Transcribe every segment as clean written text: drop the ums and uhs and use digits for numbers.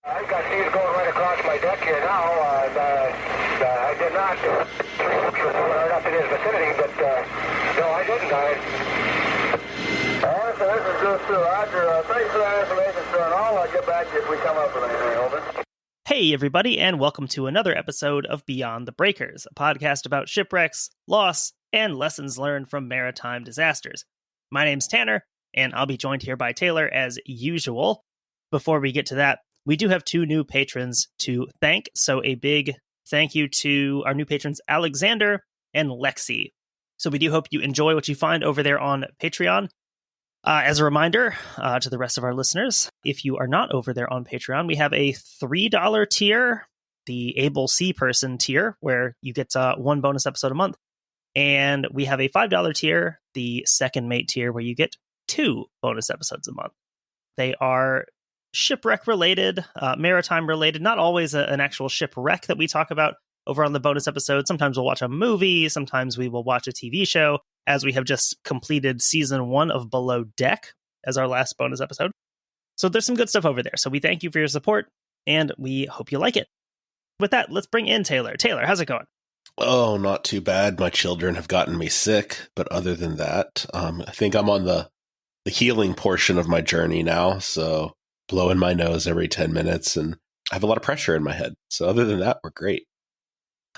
I've got these going right across my deck here now. I did not run up in his vicinity, but no, I didn't. So this is good too. Roger. Thanks for that information, sir, and I'll get back to you if we come up with anything. Over. Hey, everybody, and welcome to another episode of Beyond the Breakers, a podcast about shipwrecks, loss, and lessons learned from maritime disasters. My name's Tanner, and I'll be joined here by Taylor as usual. Before we get to that, we do have two new patrons to thank, so a big thank you to our new patrons, Alexander and Lexi. So we do hope you enjoy what you find over there on Patreon. As a reminder to the rest of our listeners, if you are not over there on Patreon, we have a $3 tier, the Able C Person tier, where you get one bonus episode a month. And we have a $5 tier, the Second Mate tier, where you get 2 bonus episodes a month. They are shipwreck related, maritime related, not always an actual shipwreck that we talk about over on the bonus episode. Sometimes we'll watch a movie, sometimes we will watch a TV show, as we have just completed season 1 of Below Deck as our last bonus episode. So there's some good stuff over there. So we thank you for your support, and we hope you like it. With that, let's bring in Taylor. Taylor, how's it going? Oh, not too bad. My children have gotten me sick, but other than that, I think I'm on the healing portion of my journey now. So blowing my nose every 10 minutes, and I have a lot of pressure in my head. So other than that, we're great.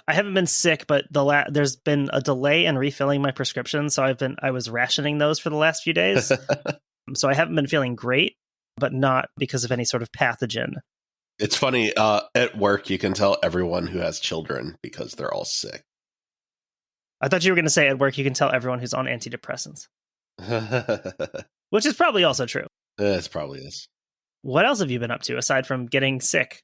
I haven't been sick, but there's been a delay in refilling my prescription, so I was rationing those for the last few days. So I haven't been feeling great, but not because of any sort of pathogen. It's funny, at work you can tell everyone who has children because they're all sick. I thought you were going to say at work you can tell everyone who's on antidepressants. Which is probably also true. It probably is. What else have you been up to aside from getting sick?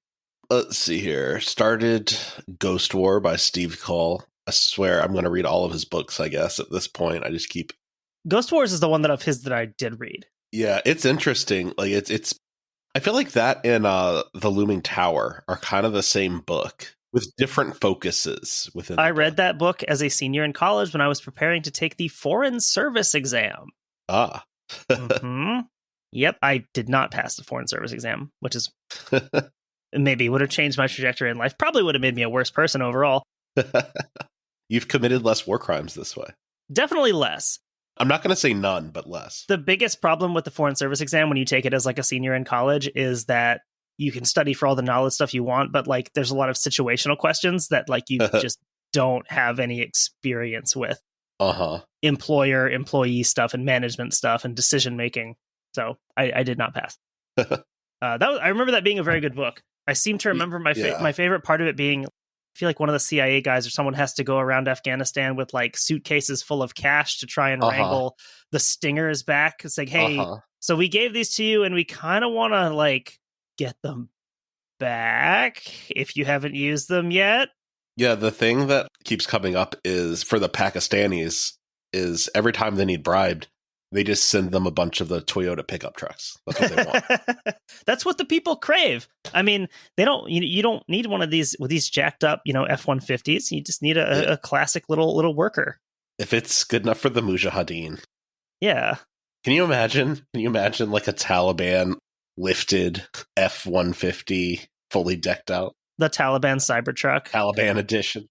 Let's see here. Started Ghost War by Steve Cole. I swear I'm going to read all of his books, I guess, at this point. I just keep... Ghost Wars is the one of his that I did read. Yeah, it's interesting. Like it's I feel like that and The Looming Tower are kind of the same book with different focuses within. I read that book as a senior in college when I was preparing to take the Foreign Service exam. Ah. Mm-hmm. Yep, I did not pass the Foreign Service exam, which is... maybe would have changed my trajectory in life. Probably would have made me a worse person overall. You've committed less war crimes this way. Definitely less. I'm not going to say none, but less. The biggest problem with the Foreign Service exam when you take it as like a senior in college is that you can study for all the knowledge stuff you want, but like there's a lot of situational questions that like you just don't have any experience with. Employer, employee stuff and management stuff and decision making. So I did not pass. I remember that being a very good book. I seem to remember my favorite part of it being, I feel like one of the CIA guys or someone has to go around Afghanistan with like suitcases full of cash to try and wrangle the stingers back. It's like, hey, so we gave these to you and we kind of want to like get them back if you haven't used them yet. Yeah, the thing that keeps coming up is for the Pakistanis is every time they need bribed, they just send them a bunch of the Toyota pickup trucks. That's what they want. That's what the people crave. I mean, they don't. You don't need one of these with these jacked up, F-150s. You just need a classic little worker. If it's good enough for the Mujahideen. Yeah. Can you imagine? Like a Taliban lifted F-150 fully decked out? The Taliban Cybertruck. Taliban edition.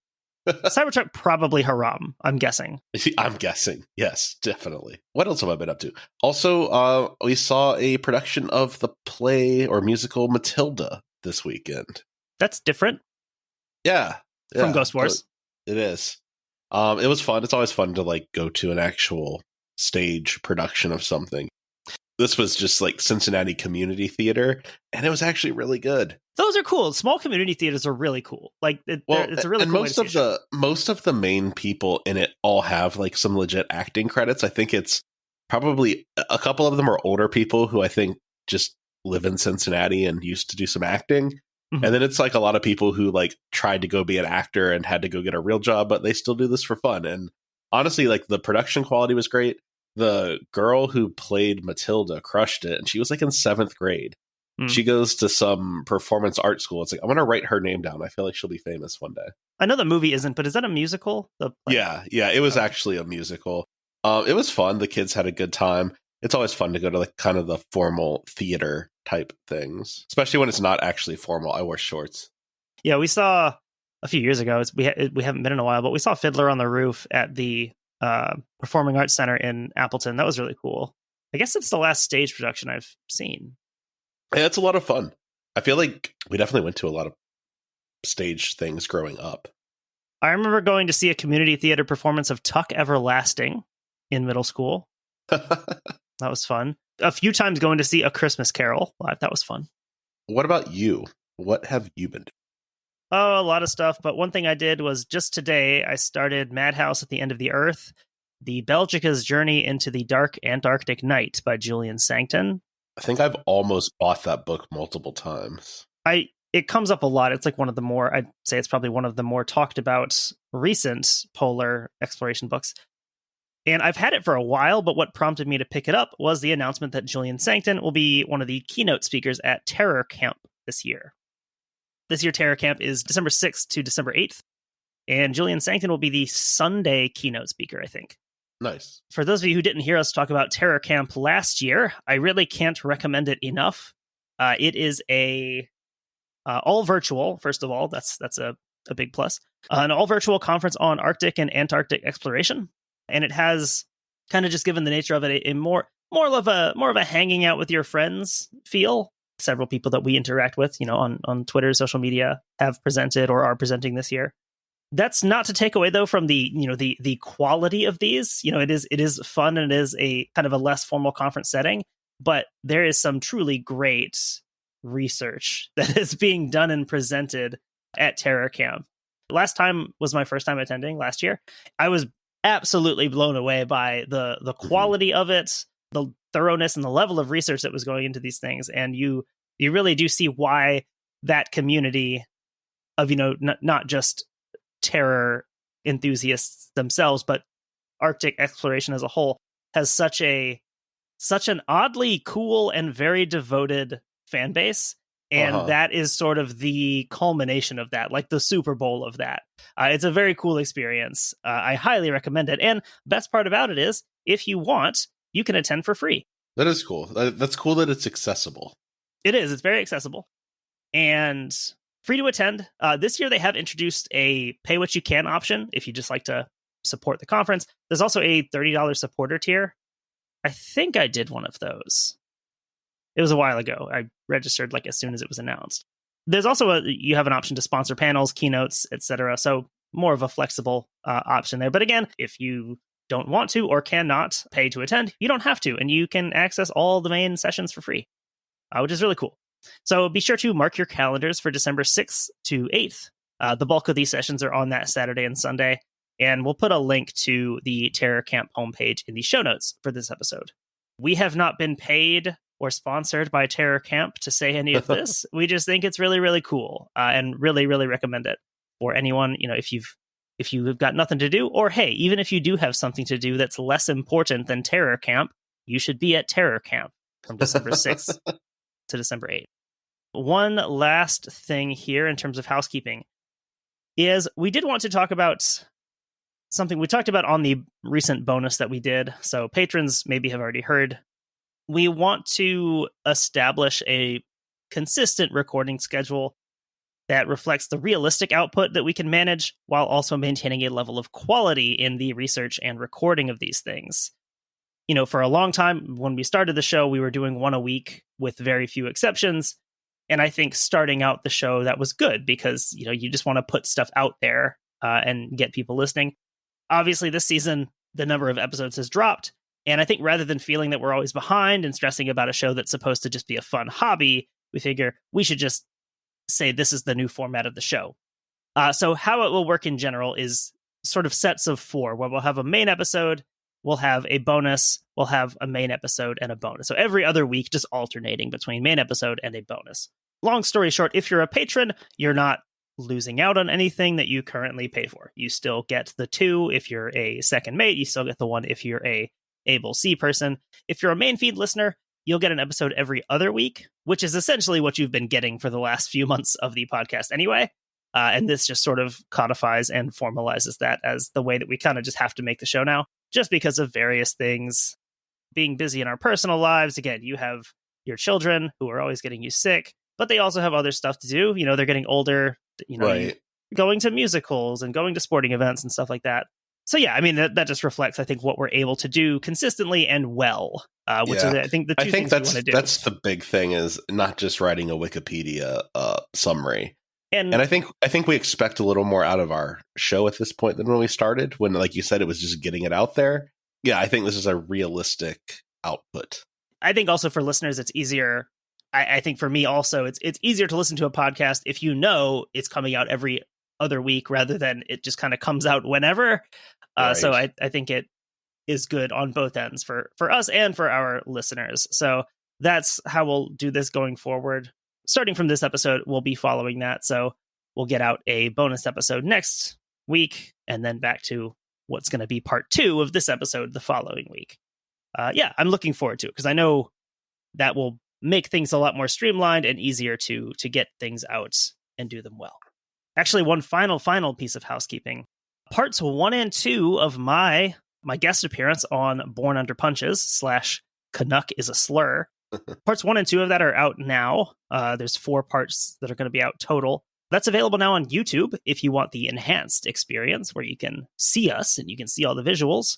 Cybertruck probably haram, I'm guessing. I'm guessing. Yes, definitely. What else have I been up to? Also, we saw a production of the play or musical Matilda this weekend. That's different. Yeah. From Ghost Wars. It is. It was fun. It's always fun to like go to an actual stage production of something. This was just like Cincinnati Community Theater, and it was actually really good. Those are cool. Small community theaters are really cool. Like it's a really and cool most of the main people in it all have like some legit acting credits. I think it's probably a couple of them are older people who I think just live in Cincinnati and used to do some acting. Mm-hmm. And then it's like a lot of people who like tried to go be an actor and had to go get a real job, but they still do this for fun. And honestly, like the production quality was great. The girl who played Matilda crushed it, and she was like in 7th grade. She goes to some performance art school. It's like, I'm going to write her name down. I feel like she'll be famous one day. I know the movie isn't, but is that a musical? Yeah, it was actually a musical. It was fun. The kids had a good time. It's always fun to go to like kind of the formal theater type things, especially when it's not actually formal. I wear shorts. Yeah, we saw a few years ago. We haven't been in a while, but we saw Fiddler on the Roof at the Performing Arts Center in Appleton. That was really cool. I guess it's the last stage production I've seen. Yeah, it's a lot of fun. I feel like we definitely went to a lot of stage things growing up. I remember going to see a community theater performance of Tuck Everlasting in middle school. That was fun. A few times going to see A Christmas Carol live. That was fun. What about you? What have you been doing? Oh, a lot of stuff. But one thing I did was just today, I started Madhouse at the End of the Earth, the Belgica's Journey into the Dark Antarctic Night by Julian Sancton. I think I've almost bought that book multiple times. It comes up a lot. It's like one of the more, I'd say it's probably one of the more talked about recent polar exploration books. And I've had it for a while, but what prompted me to pick it up was the announcement that Julian Sancton will be one of the keynote speakers at Terror Camp this year. This year, Terror Camp is December 6th to December 8th. And Julian Sancton will be the Sunday keynote speaker, I think. Nice. For those of you who didn't hear us talk about Terror Camp last year, I really can't recommend it enough. It is a all virtual, first of all. That's a big plus. An all virtual conference on Arctic and Antarctic exploration. And it has, kind of just given the nature of it, a more of a hanging out with your friends feel. Several people that we interact with, on Twitter, social media, have presented or are presenting this year. That's not to take away, though, from the quality of these. It is fun, and it is a kind of a less formal conference setting, but there is some truly great research that is being done and presented at Terror Camp. Last time was my first time attending last year. I was absolutely blown away by the quality of it, the thoroughness and the level of research that was going into these things. And you really do see why that community of, not just terror enthusiasts themselves, but Arctic exploration as a whole has such an oddly cool and very devoted fan base. And that is sort of the culmination of that, like the Super Bowl of that. It's a very cool experience. I highly recommend it. And best part about it is, if you want, you can attend for free. That is cool. That's cool that it's accessible. It is. It's very accessible and free to attend. This year, they have introduced a pay what you can option if you just like to support the conference. There's also a $30 supporter tier. I think I did one of those. It was a while ago. I registered as soon as it was announced. There's also you have an option to sponsor panels, keynotes, etc. So more of a flexible option there. But again, if you don't want to or cannot pay to attend, you don't have to, and you can access all the main sessions for free, which is really cool. So be sure to mark your calendars for December 6th to 8th. The bulk of these sessions are on that Saturday and Sunday, and we'll put a link to the Terror Camp homepage in the show notes for this episode. We have not been paid or sponsored by Terror Camp to say any of this. We just think it's really, really cool and really, really recommend it for anyone. If you've got nothing to do, or hey, even if you do have something to do that's less important than Terror Camp, you should be at Terror Camp from December 6th to December 8th. One last thing here in terms of housekeeping is we did want to talk about something we talked about on the recent bonus that we did. So patrons maybe have already heard. We want to establish a consistent recording schedule that reflects the realistic output that we can manage while also maintaining a level of quality in the research and recording of these things. For a long time, when we started the show, we were doing one a week with very few exceptions. And I think starting out the show, that was good because, you just want to put stuff out there and get people listening. Obviously, this season, the number of episodes has dropped. And I think rather than feeling that we're always behind and stressing about a show that's supposed to just be a fun hobby, we figure we should just say this is the new format of the show. So how it will work in general is sort of sets of 4, where we'll have a main episode, we'll have a bonus, we'll have a main episode and a bonus. So every other week, just alternating between main episode and a bonus. Long story short, if you're a patron, you're not losing out on anything that you currently pay for. You still get the 2 if you're a second mate, you still get the 1 if you're a Able C person. If you're a main feed listener, you'll get an episode every other week, which is essentially what you've been getting for the last few months of the podcast anyway. And this just sort of codifies and formalizes that as the way that we kind of just have to make the show now, just because of various things being busy in our personal lives. Again, you have your children who are always getting you sick, but they also have other stuff to do. They're getting older, Right. going to musicals and going to sporting events and stuff like that. So yeah, I mean, that just reflects, I think, what we're able to do consistently and well, which is, I think, the two things we want to do. That's the big thing, is not just writing a Wikipedia summary. And I think we expect a little more out of our show at this point than when we started, when, like you said, it was just getting it out there. Yeah, I think this is a realistic output. I think also for listeners, it's easier. I think for me also, it's easier to listen to a podcast if it's coming out every other week rather than it just kind of comes out whenever. Right. So I think it is good on both ends for us and for our listeners. So that's how we'll do this going forward. Starting from this episode, we'll be following that. So we'll get out a bonus episode next week and then back to what's going to be part 2 of this episode the following week. I'm looking forward to it because I know that will make things a lot more streamlined and easier to get things out and do them well. Actually, one final piece of housekeeping. Parts 1 and 2 of my guest appearance on Born Under Punches / Canuck is a Slur. Parts 1 and 2 of that are out now. There's 4 parts that are going to be out total. That's available now on YouTube if you want the enhanced experience where you can see us and you can see all the visuals,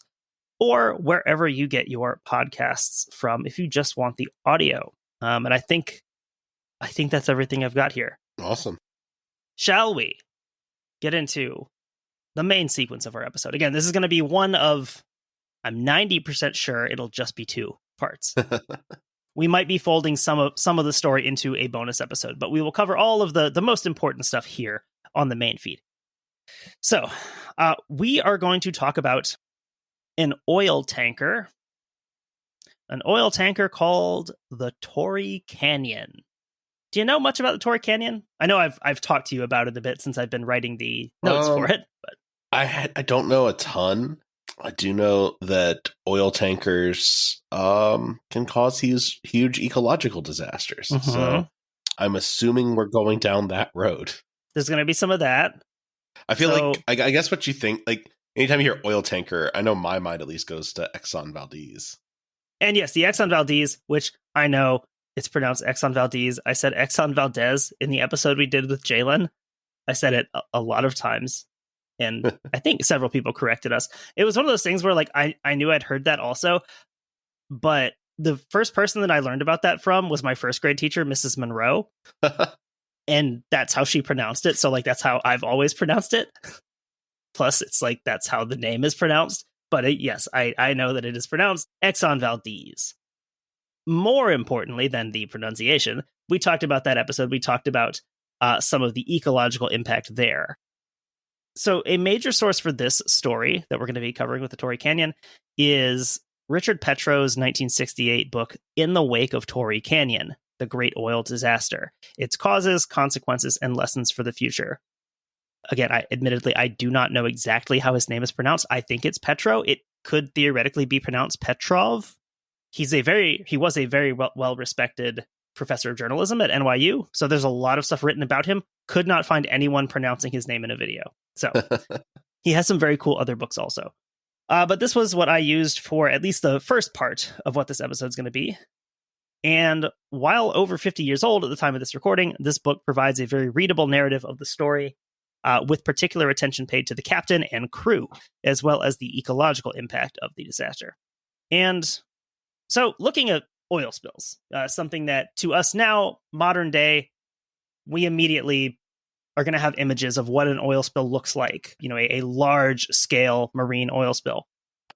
or wherever you get your podcasts from if you just want the audio. And I think that's everything I've got here. Awesome. Shall we get into the main sequence of our episode? Again, this is going to be one of, I'm 90% sure it'll just be 2 parts. We might be folding some of the story into a bonus episode, but we will cover all of the most important stuff here on the main feed. So we are going to talk about an oil tanker called the Torrey Canyon. Do you know much about the Torrey Canyon? I know I've talked to you about it a bit since I've been writing the notes for it, but I don't know a ton. I do know that oil tankers can cause huge ecological disasters. Mm-hmm. So I'm assuming we're going down that road. There's going to be some of that. I feel like, I guess what you think, like, anytime you hear oil tanker, I know my mind at least goes to Exxon Valdez. And yes, the Exxon Valdez, which I know it's pronounced Exxon Valdez. I said Exxon Valdez in the episode we did with Jalen. I said it a lot of times. And I think several people corrected us. It was one of those things where, like, I knew I'd heard that also. But the first person that I learned about that from was my first grade teacher, Mrs. Monroe. And that's how she pronounced it. So, like, that's how I've always pronounced it. Plus, it's like, that's how the name is pronounced. But yes, I know that it is pronounced Exxon Valdez. More importantly than the pronunciation, we talked about that episode. We talked about some of the ecological impact there. So a major source for this story that we're going to be covering with the Torrey Canyon is Richard Petrow's 1968 book, In the Wake of Torrey Canyon, The Great Oil Disaster, Its Causes, Consequences, and Lessons for the Future. Again, I do not know exactly how his name is pronounced. I think it's Petrow. It could theoretically be pronounced Petrov. He was a very well-respected professor of journalism at NYU. So there's a lot of stuff written about him. Could not find anyone pronouncing his name in a video. So he has some very cool other books also. But this was what I used for at least the first part of what this episode is going to be. And while over 50 years old at the time of this recording, this book provides a very readable narrative of the story, with particular attention paid to the captain and crew, as well as the ecological impact of the disaster. And so looking at oil spills, something that to us now, modern day, we immediately are going to have images of what an oil spill looks like, a large scale marine oil spill.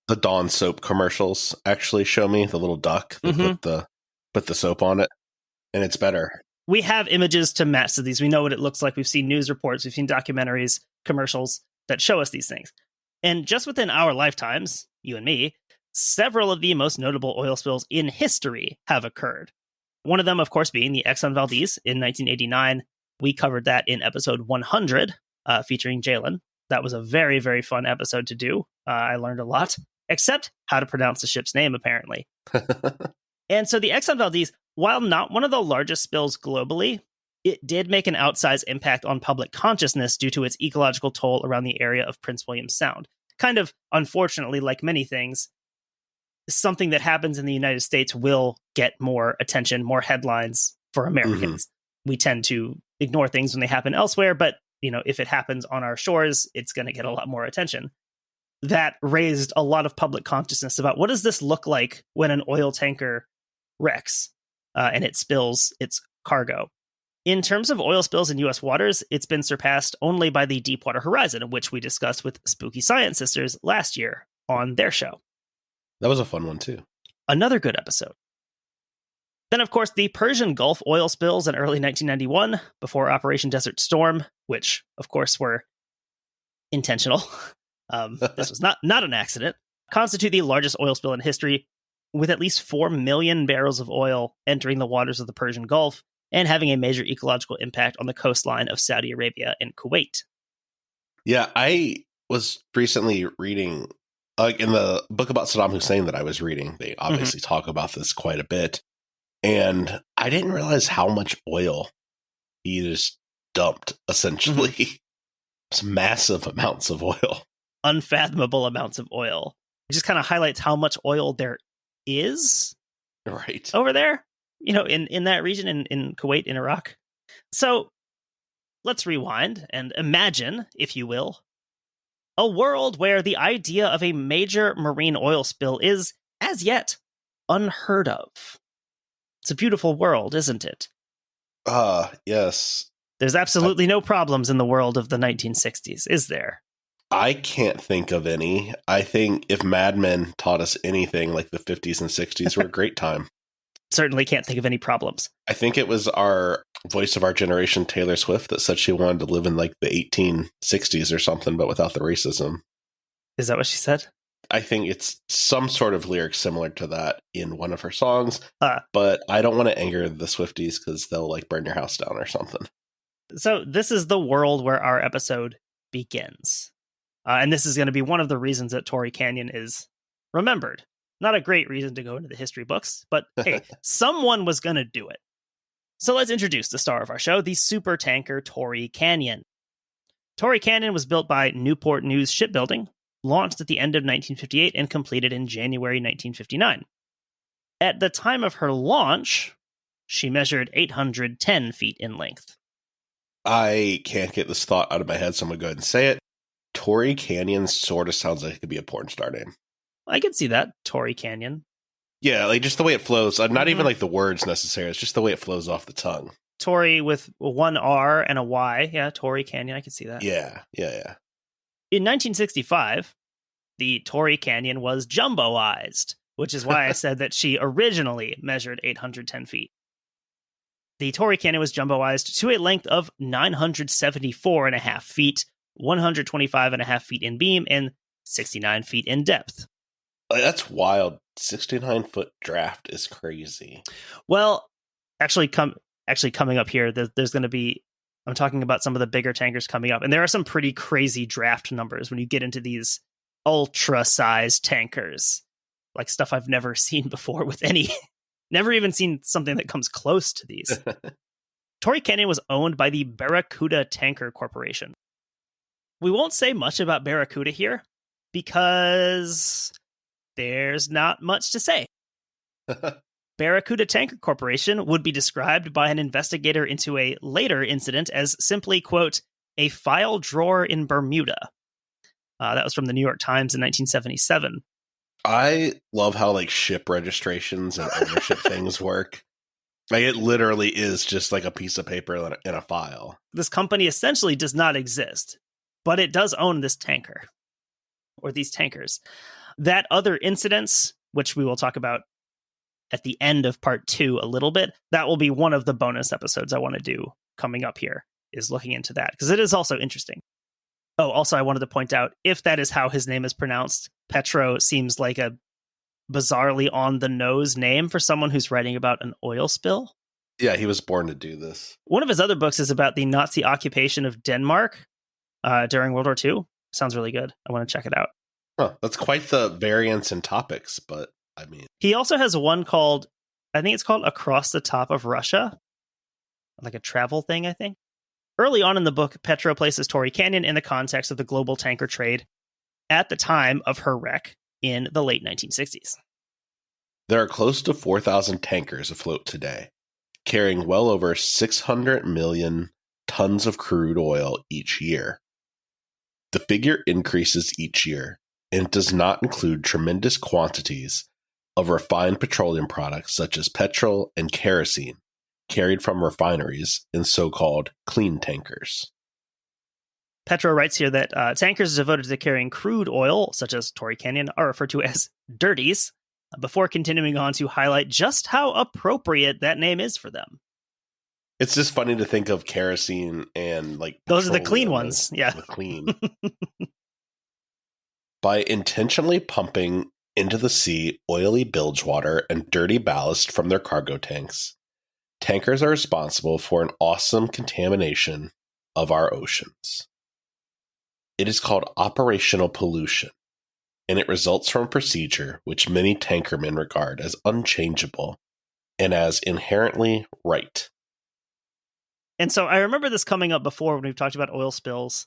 The Dawn soap commercials actually show me the little duck that put the soap on it, and it's better. We have images to match to these. We know what it looks like. We've seen news reports, we've seen documentaries, commercials that show us these things. And just within our lifetimes, you and me, several of the most notable oil spills in history have occurred. One of them, of course, being the Exxon Valdez in 1989. We covered that in episode 100, featuring Jalen. That was a very, very fun episode to do. I learned a lot, except how to pronounce the ship's name, apparently. And so the Exxon Valdez, while not one of the largest spills globally, it did make an outsized impact on public consciousness due to its ecological toll around the area of Prince William Sound. Kind of, unfortunately, like many things, something that happens in the United States will get more attention, more headlines for Americans. We tend to ignore things when they happen elsewhere, but if it happens on our shores, it's going to get a lot more attention. That raised a lot of public consciousness about what does this look like when an oil tanker wrecks and it spills its cargo. In terms of oil spills in U.S. waters, it's been surpassed only by the Deepwater Horizon, which we discussed with Spooky Science Sisters last year on their show. That was a fun one, too. Another good episode. Then, of course, the Persian Gulf oil spills in early 1991 before Operation Desert Storm, which, of course, were intentional. This was not an accident, constitute the largest oil spill in history, with at least 4 million barrels of oil entering the waters of the Persian Gulf and having a major ecological impact on the coastline of Saudi Arabia and Kuwait. Yeah, I was recently reading, in the book about Saddam Hussein that I was reading, they obviously talk about this quite a bit. And I didn't realize how much oil he just dumped, essentially. It's massive amounts of oil. Unfathomable amounts of oil. It just kind of highlights how much oil there is over there, in that region, in Kuwait, in Iraq. So let's rewind and imagine, if you will, a world where the idea of a major marine oil spill is, as yet, unheard of. It's a beautiful world, isn't it? Yes. There's absolutely no problems in the world of the 1960s, is there? I can't think of any. I think if Mad Men taught us anything, like the 50s and 60s were a great time. Certainly can't think of any problems. I think it was our voice of our generation, Taylor Swift, that said she wanted to live in like the 1860s or something, but without the racism. Is that what she said? I think it's some sort of lyric similar to that in one of her songs, but I don't want to anger the Swifties because they'll like burn your house down or something. So this is the world where our episode begins. And this is going to be one of the reasons that Torrey Canyon is remembered. Not a great reason to go into the history books, but hey, someone was going to do it. So let's introduce the star of our show, the super tanker Torrey Canyon. Torrey Canyon was built by Newport News Shipbuilding, launched at the end of 1958 and completed in January 1959. At the time of her launch, she measured 810 feet in length. I can't get this thought out of my head, so I'm going to go ahead and say it. Torrey Canyon sort of sounds like it could be a porn star name. I could see that, Torrey Canyon. Yeah, like just the way it flows. Not even like the words necessarily. It's just the way it flows off the tongue. Torrey with one R and a Y. Yeah, Torrey Canyon. I could see that. Yeah. In 1965, the Torrey Canyon was jumboized, which is why I said that she originally measured 810 feet. The Torrey Canyon was jumboized to a length of 974.5 feet, 125.5 feet in beam, and 69 feet in depth. That's wild. 69-foot draft is crazy. Well, actually coming up here, there's going to be, I'm talking about some of the bigger tankers coming up, and there are some pretty crazy draft numbers when you get into these ultra-sized tankers. Like stuff I've never seen before with any, never even seen something that comes close to these. Torrey Canyon was owned by the Barracuda Tanker Corporation. We won't say much about Barracuda here because there's not much to say. Barracuda Tanker Corporation would be described by an investigator into a later incident as simply, quote, a file drawer in Bermuda. That was from the New York Times in 1977. I love how like ship registrations and ownership things work. Like it literally is just like a piece of paper in a file. This company essentially does not exist, but it does own this tanker or these tankers. That other incidents, which we will talk about at the end of part 2 a little bit, that will be one of the bonus episodes I want to do coming up here, is looking into that because it is also interesting. Oh, also I wanted to point out, if that is how his name is pronounced, Petrow seems like a bizarrely on the nose name for someone who's writing about an oil spill. Yeah, he was born to do this. One of his other books is about the Nazi occupation of Denmark during World War II. Sounds really good. I want to check it out. Huh, that's quite the variance in topics, but I mean... He also has one called, I think it's called Across the Top of Russia. Like a travel thing, I think. Early on in the book, Petrow places Torrey Canyon in the context of the global tanker trade at the time of her wreck in the late 1960s. There are close to 4,000 tankers afloat today, carrying well over 600 million tons of crude oil each year. The figure increases each year and does not include tremendous quantities of refined petroleum products such as petrol and kerosene carried from refineries in so-called clean tankers. Petrow writes here that tankers devoted to carrying crude oil, such as Torrey Canyon, are referred to as dirties, before continuing on to highlight just how appropriate that name is for them. It's just funny to think of kerosene and like those are the clean ones. Yeah. The clean. By intentionally pumping into the sea oily bilge water and dirty ballast from their cargo tanks, tankers are responsible for an awesome contamination of our oceans. It is called operational pollution, and it results from a procedure which many tankermen regard as unchangeable and as inherently right. And so I remember this coming up before when we've talked about oil spills.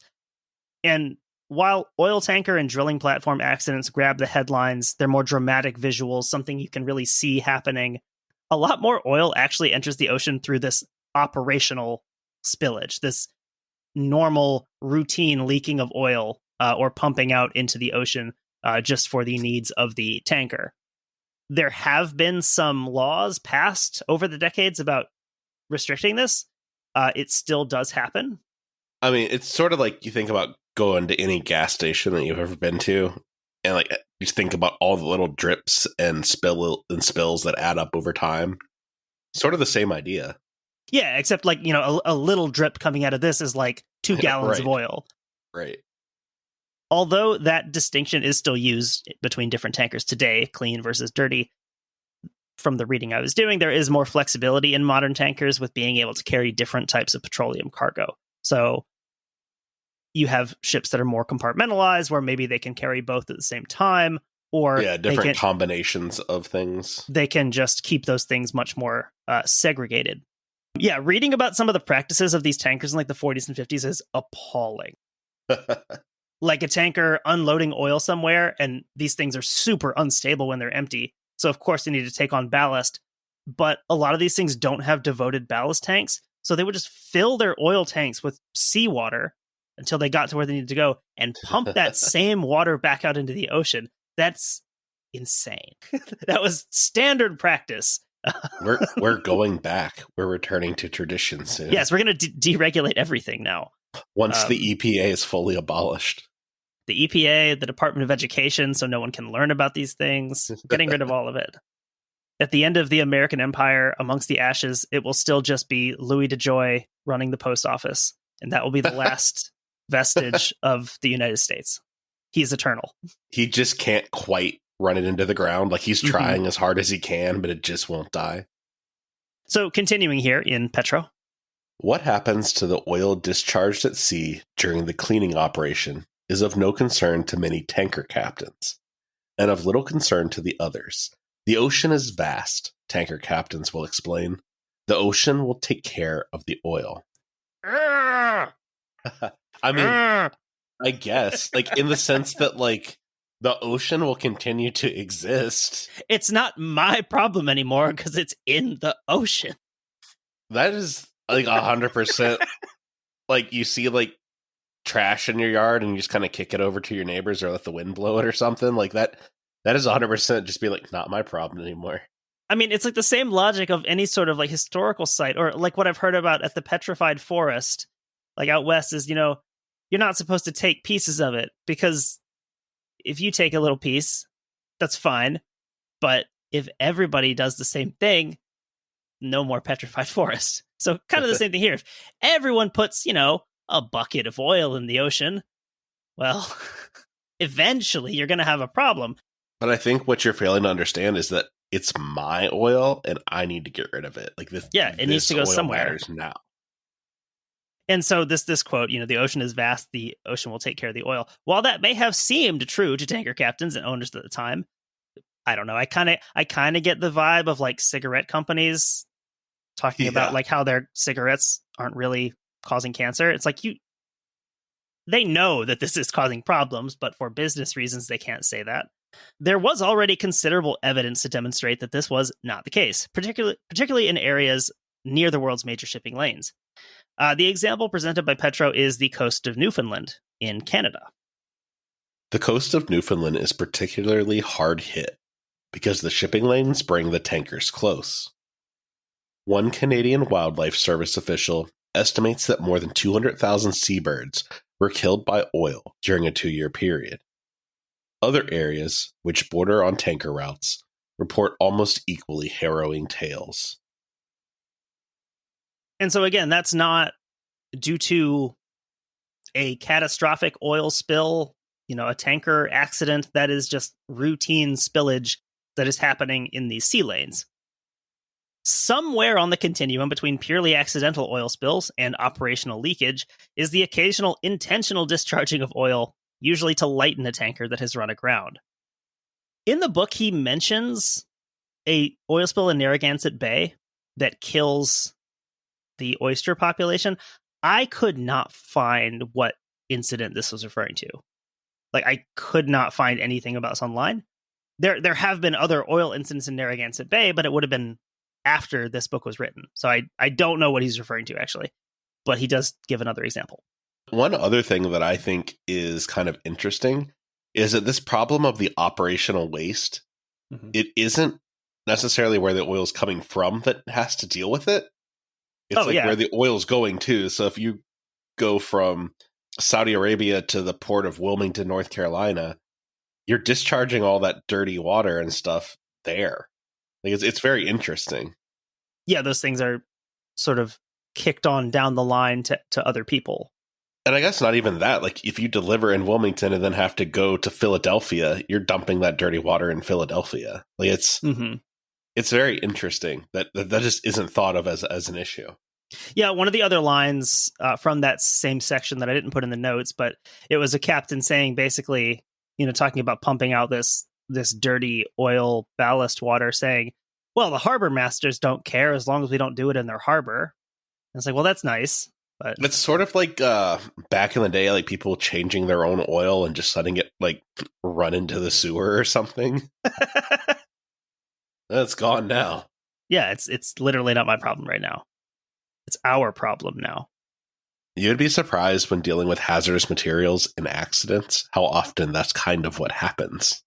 And while oil tanker and drilling platform accidents grab the headlines, they're more dramatic visuals, something you can really see happening. A lot more oil actually enters the ocean through this operational spillage, this normal routine leaking of oil or pumping out into the ocean just for the needs of the tanker. There have been some laws passed over the decades about restricting this. It still does happen. I mean, it's sort of like you think about going to any gas station that you've ever been to, and like you think about all the little drips and spills that add up over time. Sort of the same idea. Yeah, except like, you know, a little drip coming out of this is like 2 gallons of oil. Right. Although that distinction is still used between different tankers today, clean versus dirty, from the reading I was doing, there is more flexibility in modern tankers with being able to carry different types of petroleum cargo. So you have ships that are more compartmentalized where maybe they can carry both at the same time, or different combinations of things. They can just keep those things much more segregated. Yeah, reading about some of the practices of these tankers in like the 40s and 50s is appalling. Like a tanker unloading oil somewhere, and these things are super unstable when they're empty. So of course they need to take on ballast, but a lot of these things don't have devoted ballast tanks. So they would just fill their oil tanks with seawater until they got to where they needed to go and pump that same water back out into the ocean. That's insane. That was standard practice. We're going back. We're returning to tradition soon. Yes, we're going to deregulate everything now. Once the EPA is fully abolished. The EPA, the Department of Education, so no one can learn about these things. Getting rid of all of it. At the end of the American Empire, amongst the ashes, it will still just be Louis DeJoy running the post office. And that will be the last vestige of the United States. He's eternal. He just can't quite run it into the ground. Like he's trying as hard as he can, but it just won't die. So continuing here in Petrow. What happens to the oil discharged at sea during the cleaning operation is of no concern to many tanker captains, and of little concern to the others. The ocean is vast, tanker captains will explain. The ocean will take care of the oil. I mean, I guess, like, in the sense that, like, the ocean will continue to exist. It's not my problem anymore because it's in the ocean. That is, like, 100%. Like, you see, like, trash in your yard and you just kind of kick it over to your neighbors or let the wind blow it or something like that. That is 100% just be like, not my problem anymore. I mean, it's like the same logic of any sort of like historical site, or like what I've heard about at the petrified forest, like out west, is, you know, you're not supposed to take pieces of it, because if you take a little piece, that's fine. But if everybody does the same thing, no more petrified forest. So kind of the same thing here. If everyone puts, you know, a bucket of oil in the ocean, well, eventually you're going to have a problem. But I think what you're failing to understand is that it's my oil and I need to get rid of it. Like this, it needs to go somewhere now. And so this quote, you know, the ocean is vast, the ocean will take care of the oil. While that may have seemed true to tanker captains and owners at the time, I don't know. I kind of get the vibe of like cigarette companies talking about like how their cigarettes aren't really causing cancer. It's like they know that this is causing problems, but for business reasons they can't say that. There was already considerable evidence to demonstrate that this was not the case, particularly in areas near the world's major shipping lanes. The example presented by Petrow is the coast of Newfoundland in Canada. The coast of Newfoundland is particularly hard hit because the shipping lanes bring the tankers close. One Canadian Wildlife Service official estimates that more than 200,000 seabirds were killed by oil during a 2-year period. Other areas, which border on tanker routes, report almost equally harrowing tales. And so again, that's not due to a catastrophic oil spill, a tanker accident. That is just routine spillage that is happening in these sea lanes. Somewhere on the continuum between purely accidental oil spills and operational leakage is the occasional intentional discharging of oil, usually to lighten a tanker that has run aground. In the book, he mentions a oil spill in Narragansett Bay that kills the oyster population. I could not find what incident this was referring to. I could not find anything about this online. There have been other oil incidents in Narragansett Bay, but it would have been after this book was written. So I don't know what he's referring to, actually. But he does give another example. One other thing that I think is kind of interesting is that this problem of the operational waste, it isn't necessarily where the oil is coming from that has to deal with it. It's where the oil's going to. So if you go from Saudi Arabia to the port of Wilmington, North Carolina, you're discharging all that dirty water and stuff there. It's very interesting. Yeah, those things are sort of kicked on down the line to other people. And I guess not even that. If you deliver in Wilmington and then have to go to Philadelphia, you're dumping that dirty water in Philadelphia. It's very interesting that just isn't thought of as an issue. Yeah, one of the other lines from that same section that I didn't put in the notes, but it was a captain saying basically, talking about pumping out this dirty oil ballast water, saying, well, the harbor masters don't care as long as we don't do it in their harbor. And it's well, that's nice. But it's sort of like back in the day, people changing their own oil and just letting it run into the sewer or something. That's gone now. Yeah, it's literally not my problem right now. It's our problem now. You'd be surprised when dealing with hazardous materials and accidents, how often that's kind of what happens.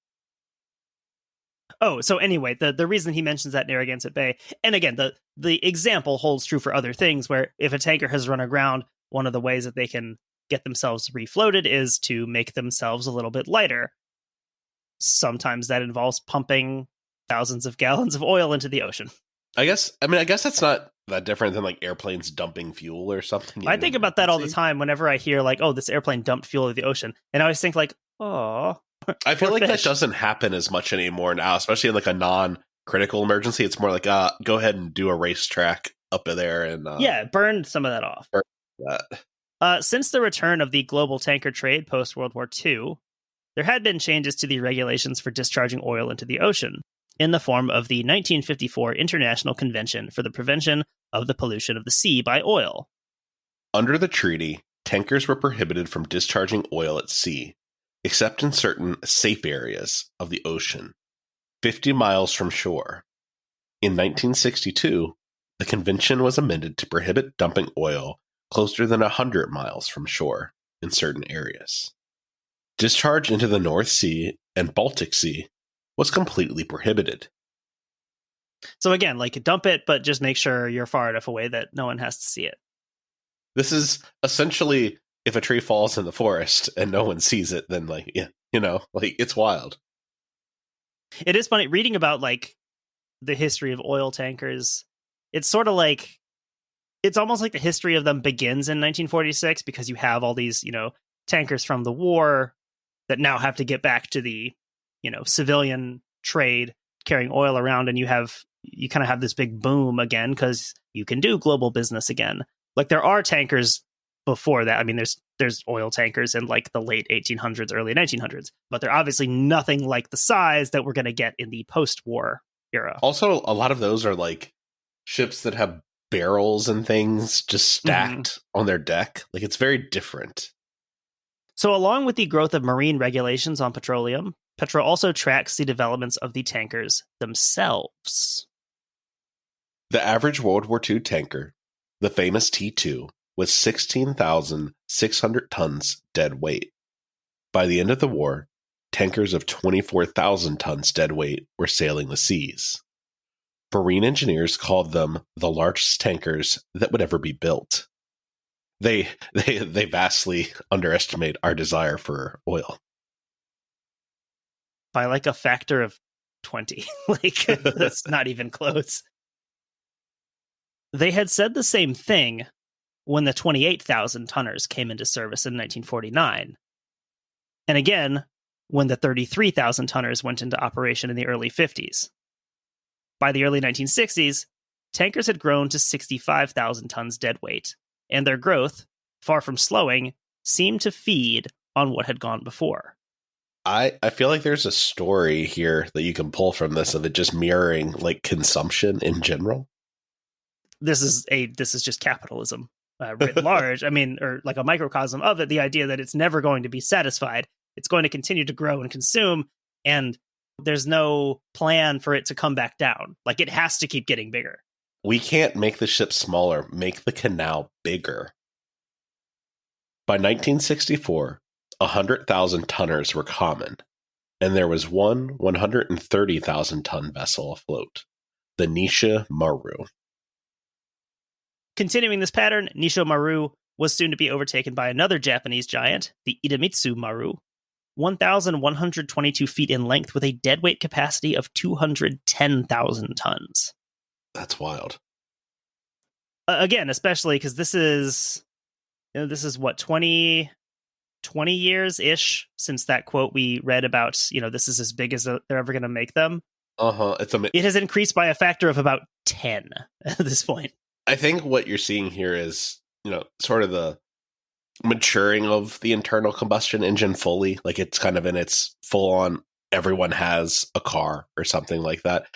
Oh, so anyway, the reason he mentions that Narragansett Bay, and again, the example holds true for other things where if a tanker has run aground, one of the ways that they can get themselves refloated is to make themselves a little bit lighter. Sometimes that involves pumping thousands of gallons of oil into the ocean. I guess that's not that different than airplanes dumping fuel or something. I think about that all the time whenever I hear this airplane dumped fuel into the ocean. And I always think oh, I feel like that doesn't happen as much anymore now, especially in a non-critical emergency. It's more go ahead and do a racetrack up there and burn some of that off. Since the return of the global tanker trade post World War II, there had been changes to the regulations for discharging oil into the ocean in the form of the 1954 International Convention for the Prevention of the Pollution of the Sea by Oil. Under the treaty, tankers were prohibited from discharging oil at sea, except in certain safe areas of the ocean, 50 miles from shore. In 1962, the convention was amended to prohibit dumping oil closer than 100 miles from shore in certain areas. Discharge into the North Sea and Baltic Sea was completely prohibited. So again, dump it, but just make sure you're far enough away that no one has to see it. This is essentially if a tree falls in the forest and no one sees it, then it's wild. It is funny reading about the history of oil tankers. It's sort of it's almost like the history of them begins in 1946 because you have all these, tankers from the war that now have to get back to the, civilian trade carrying oil around. And you kind of have this big boom again because you can do global business again. There are tankers before that. I mean, there's oil tankers in the late 1800s, early 1900s, but they're obviously nothing like the size that we're going to get in the post-war era. Also, a lot of those are ships that have barrels and things just stacked on their deck. It's very different. So along with the growth of marine regulations on petroleum, Petrow also tracks the developments of the tankers themselves. The average World War II tanker, the famous T2, was 16,600 tons dead weight. By the end of the war, tankers of 24,000 tons dead weight were sailing the seas. Marine engineers called them the largest tankers that would ever be built. They vastly underestimate our desire for oil. By like a factor of 20. Like, that's not even close. They had said the same thing when the 28,000 tonners came into service in 1949. And again, when the 33,000 tonners went into operation in the early 50s. By the early 1960s, tankers had grown to 65,000 tons dead weight, and their growth, far from slowing, seemed to feed on what had gone before. I feel like there's a story here that you can pull from this of it just mirroring like consumption in general. This is just capitalism writ large. I mean, or like a microcosm of it, the idea that it's never going to be satisfied. It's going to continue to grow and consume, and there's no plan for it to come back down. Like, it has to keep getting bigger. We can't make the ship smaller, make the canal bigger. By 1964, 100,000 tonners were common, and there was one 130,000-ton vessel afloat, the Nisha Maru. Continuing this pattern, Nisha Maru was soon to be overtaken by another Japanese giant, the Idemitsu Maru, 1,122 feet in length with a deadweight capacity of 210,000 tons. That's wild. Again, especially because this is what, 20 years-ish since that quote we read about, this is as big as they're ever going to make them. It has increased by a factor of about 10 at this point. I think what you're seeing here is, sort of the maturing of the internal combustion engine fully. Like, it's kind of in its full on, everyone has a car or something like that.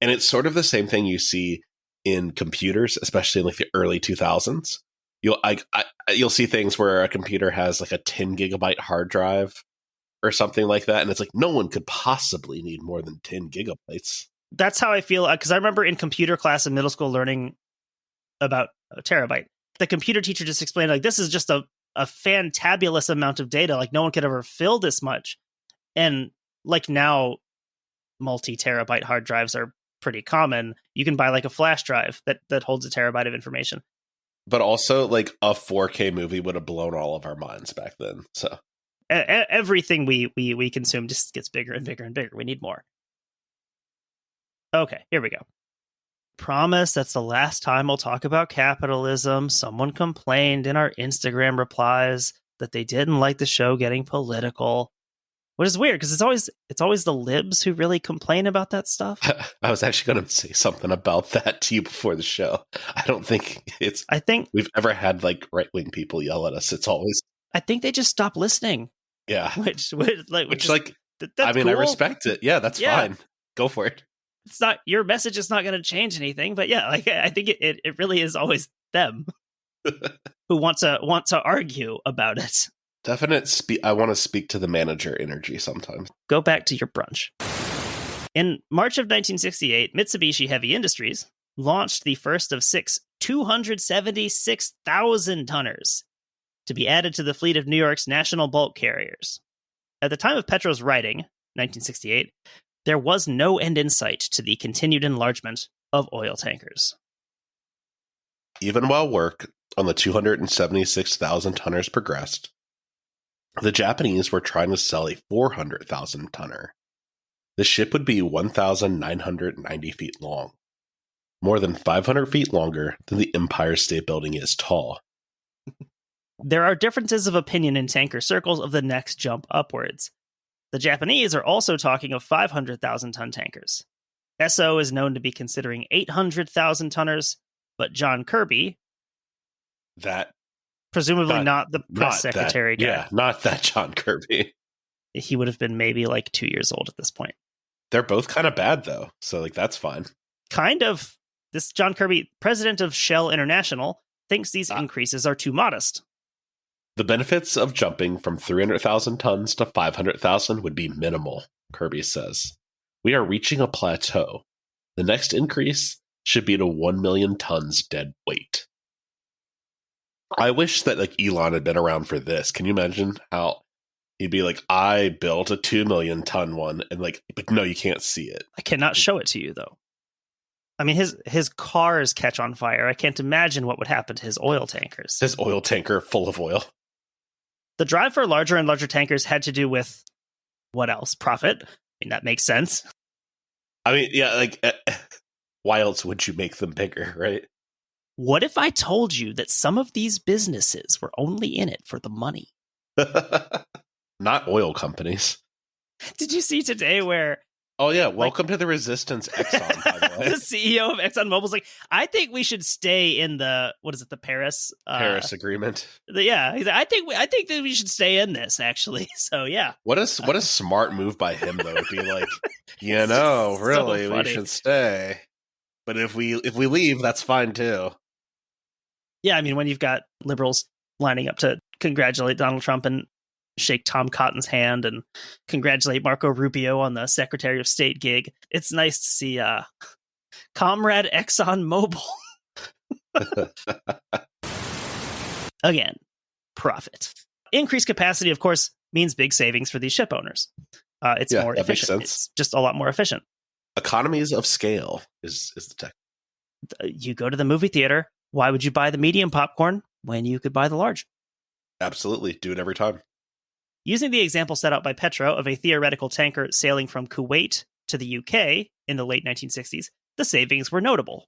And it's sort of the same thing you see in computers, especially in like the early 2000s. You'll see things where a computer has like a 10 gigabyte hard drive or something like that. And it's like, no one could possibly need more than 10 gigabytes. That's how I feel. Because I remember in computer class in middle school learning about a terabyte. The computer teacher just explained, like, this is just a fantabulous amount of data. Like, no one could ever fill this much. And like, now multi-terabyte hard drives are pretty common. You can buy like a flash drive that holds a terabyte of information. But also, like, a 4K movie would have blown all of our minds back then. So everything we consume just gets bigger and bigger and bigger. We need more. Okay, here we go. Promise that's the last time we'll talk about capitalism. Someone complained in our Instagram replies that they didn't like the show getting political, which is weird because it's always the libs who really complain about that stuff. I was actually going to say something about that to you before the show. I think we've ever had like right-wing people yell at us. It's always, I think they just stop listening. Yeah. Which that's I mean, cool. I respect it. Yeah, that's fine. Go for it. It's not, your message is not going to change anything, but yeah, like, I think it really is always them who want to argue about it. I want to speak to the manager energy sometimes. Go back to your brunch. In March of 1968, Mitsubishi Heavy Industries launched the first of 6 276,000 tonners to be added to the fleet of New York's national bulk carriers. At the time of Petrow's writing, 1968, there was no end in sight to the continued enlargement of oil tankers. Even while work on the 276,000 tonners progressed, the Japanese were trying to sell a 400,000 tonner. The ship would be 1,990 feet long, more than 500 feet longer than the Empire State Building is tall. There are differences of opinion in tanker circles of the next jump upwards. The Japanese are also talking of 500,000-ton tankers. SO is known to be considering 800,000 tonners, but John Kirby, presumably not the press secretary guy. Yeah, not that John Kirby. He would have been maybe like 2 years old at this point. They're both kind of bad, though, so like that's fine. Kind of. This John Kirby, president of Sheail International, thinks these increases are too modest. The benefits of jumping from 300,000 tons to 500,000 would be minimal. Kirby says. We are reaching a plateau. The next increase should be to 1 million tons dead weight. I wish that like Elon had been around for this. Can you imagine how he'd be like, I built a 2 million ton one, and like, but no, you can't see it. I cannot show it to you though. I mean, his cars catch on fire. I can't imagine what would happen to his oil tankers. His oil tanker full of oil. The drive for larger and larger tankers had to do with what else? Profit. I mean, that makes sense. I mean, yeah, like, why else would you make them bigger, right? What if I told you that some of these businesses were only in it for the money? Not oil companies. Did you see today where... Oh, yeah. Welcome to the Resistance, Exxon, by the way. The CEO of ExxonMobil's like, I think we should stay in the, what is it, the Paris Agreement. Yeah. He's like, I think that we should stay in this, actually. So, yeah. What a smart move by him, though, to be like, really, we should stay. But if we leave, that's fine, too. Yeah, I mean, when you've got liberals lining up to congratulate Donald Trump and shake Tom Cotton's hand and congratulate Marco Rubio on the Secretary of State gig, it's nice to see Comrade ExxonMobil. Again, profit. Increased capacity, of course, means big savings for these ship owners. It's more efficient. It's just a lot more efficient. Economies of scale is the tech. You go to the movie theater. Why would you buy the medium popcorn when you could buy the large? Absolutely. Do it every time. Using the example set out by Petrow of a theoretical tanker sailing from Kuwait to the UK in the late 1960s, the savings were notable.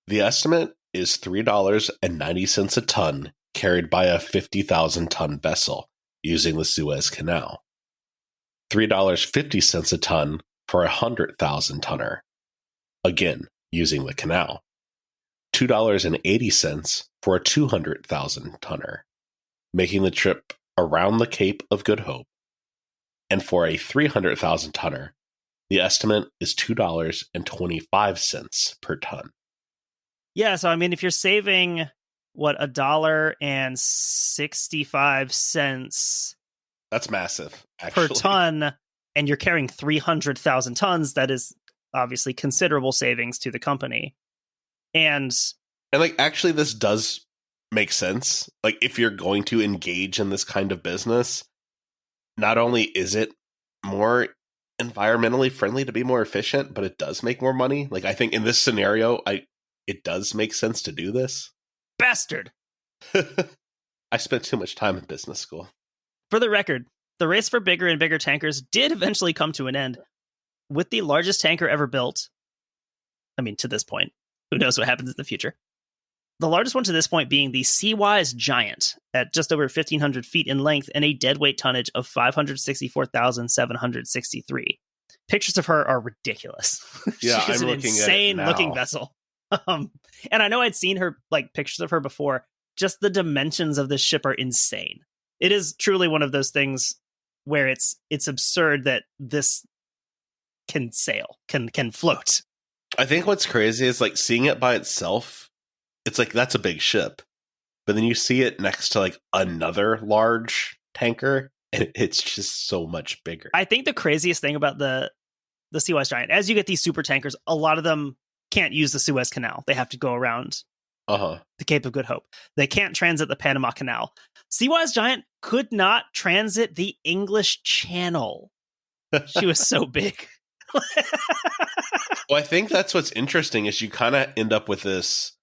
The estimate is $3.90 a ton carried by a 50,000-ton vessel using the Suez Canal. $3.50 a ton for a 100,000-tonner, again, using the canal. $2.80 for a 200,000-tonner, making the trip around the Cape of Good Hope. And for a 300,000-tonner, the estimate is $2.25 per ton. Yeah, so I mean, if you're saving, $1.65... That's massive, actually. Per ton, and you're carrying 300,000 tons, that is obviously considerable savings to the company. And like, actually, this does make sense. Like, if you're going to engage in this kind of business, not only is it more environmentally friendly to be more efficient, but it does make more money. Like, I think in this scenario, it does make sense to do this. Bastard! I spent too much time in business school. For the record, the race for bigger and bigger tankers did eventually come to an end, with the largest tanker ever built. I mean, to this point. Who knows what happens in the future? The largest one to this point being the Seawise Giant at just over 1,500 feet in length and a deadweight tonnage of 564,763. Pictures of her are ridiculous. Yeah, She's I'm an looking insane at it now. looking vessel. And I know I'd seen her pictures of her before. Just the dimensions of this ship are insane. It is truly one of those things where it's absurd that this can sail, can float. I think what's crazy is like seeing it by itself. It's like, that's a big ship, but then you see it next to like another large tanker, and it's just so much bigger. I think the craziest thing about the Seawise Giant, as you get these super tankers, a lot of them can't use the Suez Canal. They have to go around the Cape of Good Hope. They can't transit the Panama Canal. Seawise Giant could not transit the English Channel. She was so big. Well, I think that's what's interesting is you kind of end up with this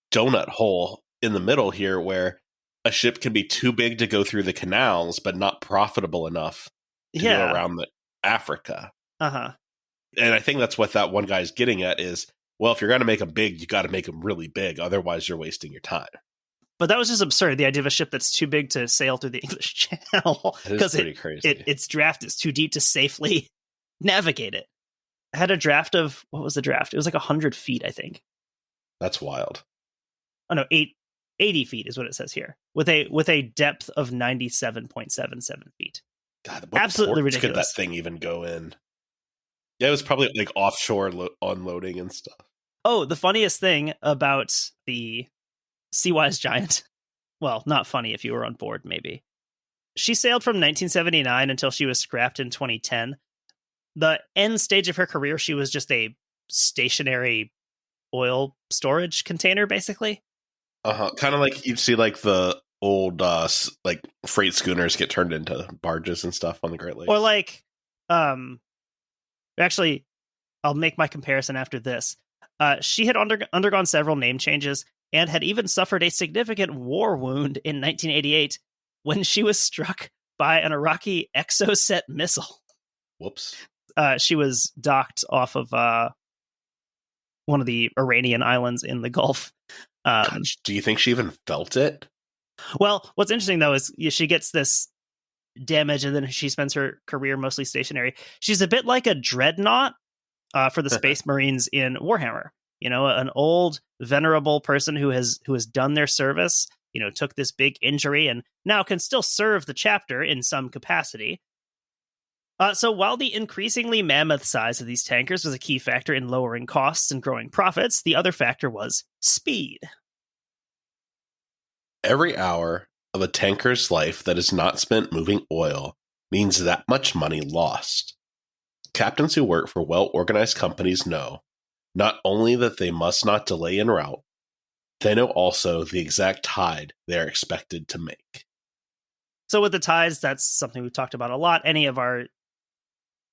donut hole in the middle here where a ship can be too big to go through the canals, but not profitable enough to go around Africa. Uh-huh. And I think that's what that one guy's getting at is, well, if you're going to make them big, you got to make them really big. Otherwise, you're wasting your time. But that was just absurd. The idea of a ship that's too big to sail through the English Channel. Because pretty crazy. Its draft is too deep to safely navigate it. I had a draft of, what was the draft? It was like 100 feet, I think. That's wild. Oh, no, 80 feet is what it says here. With a depth of 97.77 feet. God, what absolutely ports ridiculous. Could that thing even go in? Yeah, it was probably like offshore unloading and stuff. Oh, the funniest thing about the Seawise Giant. Well, not funny if you were on board, maybe. She sailed from 1979 until she was scrapped in 2010. the end stage of her career, she was just a stationary oil storage container, basically. Kind of like you'd see like the old like freight schooners get turned into barges and stuff on the Great Lakes. Or like, actually, I'll make my comparison after this. She had undergone several name changes and had even suffered a significant war wound in 1988 when she was struck by an Iraqi Exocet missile. Whoops. She was docked off of one of the Iranian islands in the Gulf. Gosh, do you think she even felt it? Well, what's interesting, though, is she gets this damage and then she spends her career mostly stationary. She's a bit like a dreadnought for the Space Marines in Warhammer. You know, an old, venerable person who has done their service, you know, took this big injury and now can still serve the chapter in some capacity. So while the increasingly mammoth size of these tankers was a key factor in lowering costs and growing profits, the other factor was speed. Every hour of a tanker's life that is not spent moving oil means that much money lost. Captains who work for well-organized companies know not only that they must not delay en route, they know also the exact tide they are expected to make. So with the tides, that's something we've talked about a lot. Any of our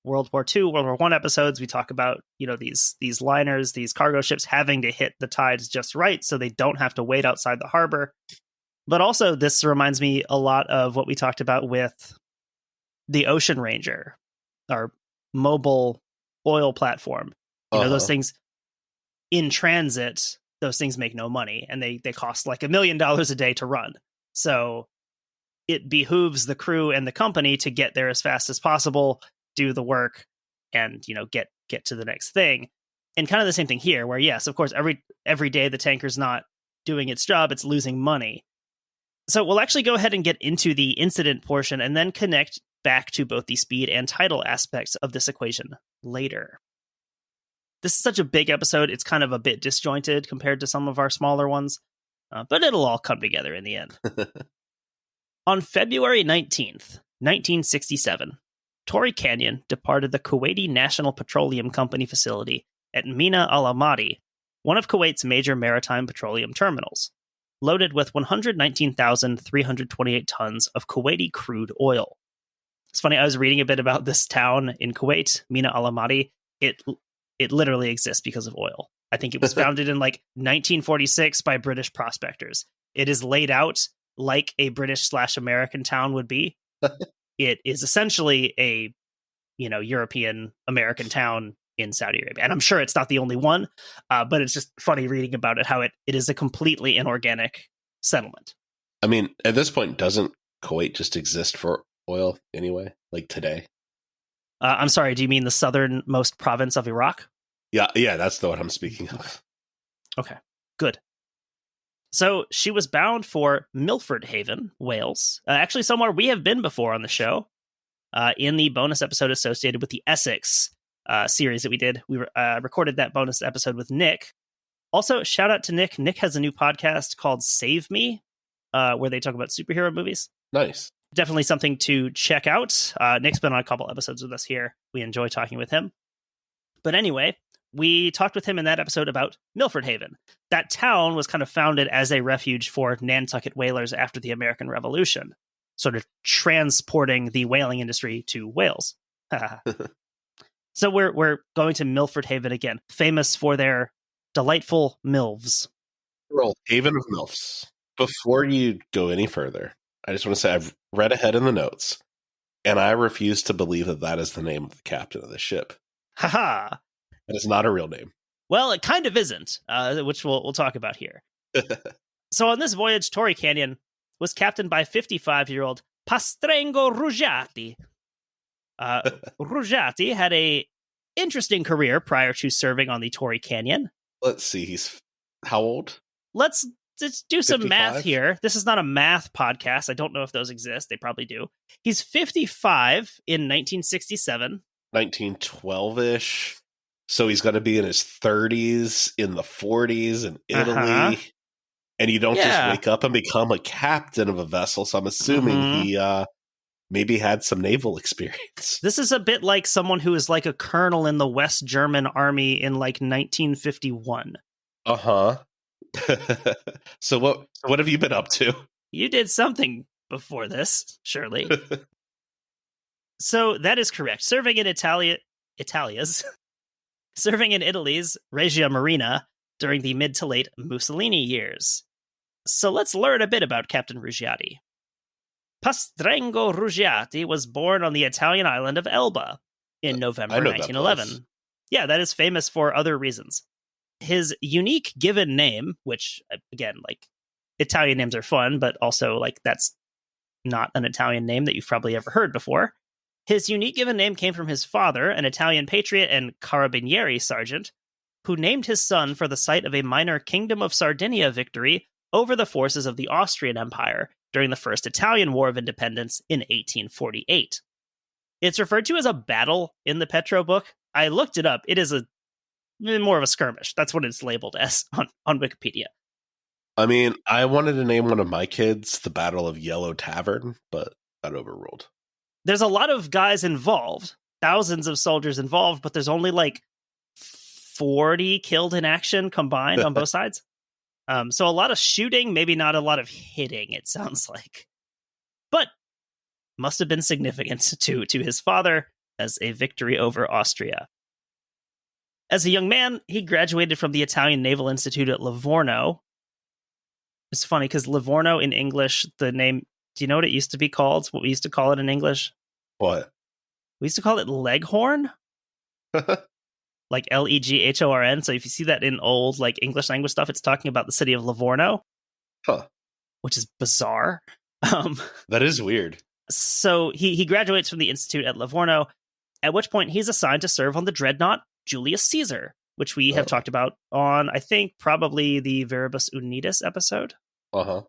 World War II, World War I episodes, we talk about, you know, these liners, these cargo ships having to hit the tides just right so they don't have to wait outside the harbor. But also, this reminds me a lot of what we talked about with the Ocean Ranger, our mobile oil platform. You know, those things in transit, those things make no money, and they cost like $1 million a day to run. So it behooves the crew and the company to get there as fast as possible, do the work, and, you know, get to the next thing. And kind of the same thing here, where yes, of course, every day the tanker's not doing its job, it's losing money. So we'll actually go ahead and get into the incident portion and then connect back to both the speed and tidal aspects of this equation later. This is such a big episode, it's kind of a bit disjointed compared to some of our smaller ones, but it'll all come together in the end. On February 19th, 1967, Torrey Canyon departed the Kuwaiti National Petroleum Company facility at Mina Al Ahmadi, one of Kuwait's major maritime petroleum terminals, loaded with 119,328 tons of Kuwaiti crude oil. It's funny, I was reading a bit about this town in Kuwait, Mina Al Ahmadi. It literally exists because of oil. I think it was founded in like 1946 by British prospectors. It is laid out like a British/American town would be. It is essentially a, you know, European American town in Saudi Arabia. And I'm sure it's not the only one, but it's just funny reading about it, how it is a completely inorganic settlement. I mean, at this point, doesn't Kuwait just exist for oil anyway, like today? I'm sorry, do you mean the southernmost province of Iraq? Yeah, that's the one I'm speaking of. Okay, good. So she was bound for Milford Haven, Wales, actually somewhere we have been before on the show, in the bonus episode associated with the Essex series that we did. We recorded that bonus episode with Nick. Also, shout out to Nick. Nick has a new podcast called Save Me, where they talk about superhero movies. Nice. Definitely something to check out. Nick's been on a couple episodes with us here. We enjoy talking with him. But anyway, we talked with him in that episode about Milford Haven. That town was kind of founded as a refuge for Nantucket whalers after the American Revolution, sort of transporting the whaling industry to Wales. So we're going to Milford Haven again, famous for their delightful MILFs. Haven of MILFs. Before you go any further, I just want to say I've read ahead in the notes, and I refuse to believe that that is the name of the captain of the ship. Haha. That is not a real name. Well, it kind of isn't, which we'll talk about here. So on this voyage, Torrey Canyon was captained by 55-year-old Pastrengo Rugiati. Rugiati had a interesting career prior to serving on the Torrey Canyon. Let's see, he's how old? Let's do some 55? math here. This is not a math podcast. I don't know if those exist. They probably do. He's 55 in 1967. 1912-ish. So he's going to be in his 30s, in the 40s in Italy. And you don't just wake up and become a captain of a vessel. So I'm assuming he maybe had some naval experience. This is a bit like someone who is like a colonel in the West German army in like 1951. Uh-huh. So what have you been up to? You did something before this, surely. So that is correct. Serving in serving in Italy's Regia Marina during the mid to late Mussolini years. So let's learn a bit about Captain Rugiati. Pastrengo Rugiati was born on the Italian island of Elba in November 1911. Yeah, that is famous for other reasons. His unique given name, which, again, like, Italian names are fun, but also, like, that's not an Italian name that you've probably ever heard before. His unique given name came from his father, an Italian patriot and carabinieri sergeant, who named his son for the site of a minor Kingdom of Sardinia victory over the forces of the Austrian Empire during the First Italian War of Independence in 1848. It's referred to as a battle in the Petrow book. I looked it up. It is more of a skirmish. That's what it's labeled as on Wikipedia. I mean, I wanted to name one of my kids the Battle of Yellow Tavern, but got overruled. There's a lot of guys involved, thousands of soldiers involved, but there's only like 40 killed in action combined on both sides. So a lot of shooting, maybe not a lot of hitting, it sounds like. But must have been significant to his father as a victory over Austria. As a young man, he graduated from the Italian Naval Institute at Livorno. It's funny because Livorno in English, the name, do you know what it used to be called? What we used to call it in English? What? We used to call it Leghorn. Like Leghorn. So if you see that in old like English language stuff, it's talking about the city of Livorno. Huh. Which is bizarre. That is weird. So he graduates from the Institute at Livorno, at which point he's assigned to serve on the dreadnought Julius Caesar, which we have talked about on, I think, probably the Veribus Unitas episode. Uh-huh.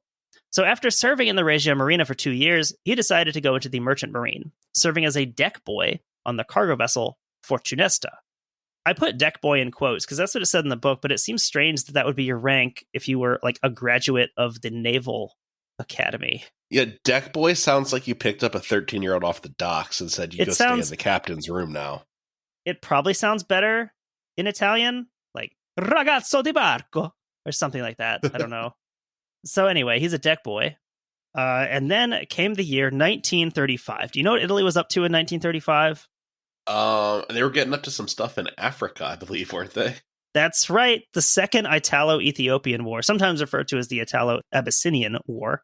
So after serving in the Regia Marina for 2 years, he decided to go into the Merchant Marine, serving as a deck boy on the cargo vessel Fortunesta. I put deck boy in quotes because that's what it said in the book, but it seems strange that that would be your rank if you were like a graduate of the Naval Academy. Yeah, deck boy sounds like you picked up a 13-year-old off the docks and said you go stay in the captain's room now. It probably sounds better in Italian, like ragazzo di barco or something like that. I don't know. So anyway, he's a deck boy. And then came the year 1935. Do you know what Italy was up to in 1935? They were getting up to some stuff in Africa, I believe, weren't they? That's right. The Second Italo-Ethiopian War, sometimes referred to as the Italo-Abyssinian War,